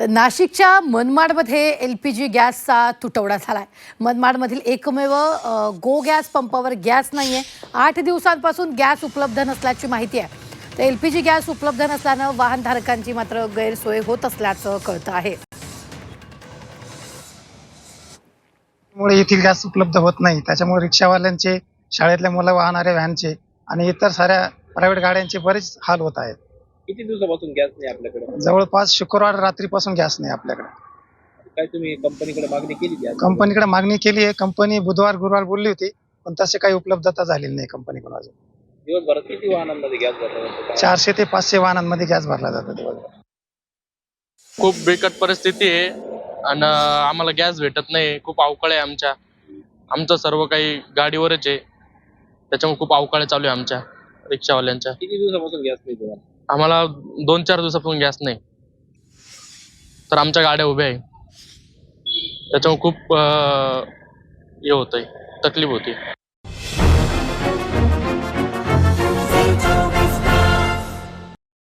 तर नाशिकच्या मनमाडमध्ये एलपीजी गॅसचा तुटवडा झालाय। मनमाडमधील एकमेव गो गॅस पंपावर गॅस नाहीये। 8 दिवसांपासून गॅस उपलब्ध नसल्याची माहिती आहे। तर एलपीजी गॅस उपलब्ध नसल्यानं वाहनधारकांची मात्र गैरसोय होत असल्याचं कळतं आहे। मुळे येथील गॅस उपलब्ध होत नाही, त्याच्यामुळे रिक्षावाल्यांचे, शाळेतल्या मुलं वाहणाऱ्या व्हॅनचे आणि इतर साऱ्या प्रायव्हेट गाड्यांचे बरेच हाल होत आहेत। किती दिवसापासून गॅस नाही आपल्याकडे? जवळपास शुक्रवार रात्रीपासून गॅस नाही आपल्याकडे। काय तुम्ही कंपनीकडे मागणी केली गॅस? कंपनीकडे मागणी केली आहे। कंपनी बुधवार गुरुवार बोलली होती, पण तसे काही उपलब्धता झालेली नाही कंपनीकडून अजून। दिवसभरात किती वाहनांमध्ये गॅस भरला जातो? 400 ते 500 वाहनांमध्ये गॅस भरला जातो दिवसभर। खूप बिकट परिस्थिती आहे आणि आम्हाला गॅस भेटत नाही। खूप अवकाळ आहे आमचं सर्व काही गाडीवरच आहे, त्याच्यामुळे खूप अवकाळ चालू आहे आमच्या रिक्षावाल्यांच्या। किती दिवसापासून गॅस नाही तुम्हाला? आम्हाला 2-4 दिवसापासून गॅस नाही, तर आमच्या गाड्या उभ्या आहे, त्याच्यामुळे खूप हे होतंय, तकलीफ होती।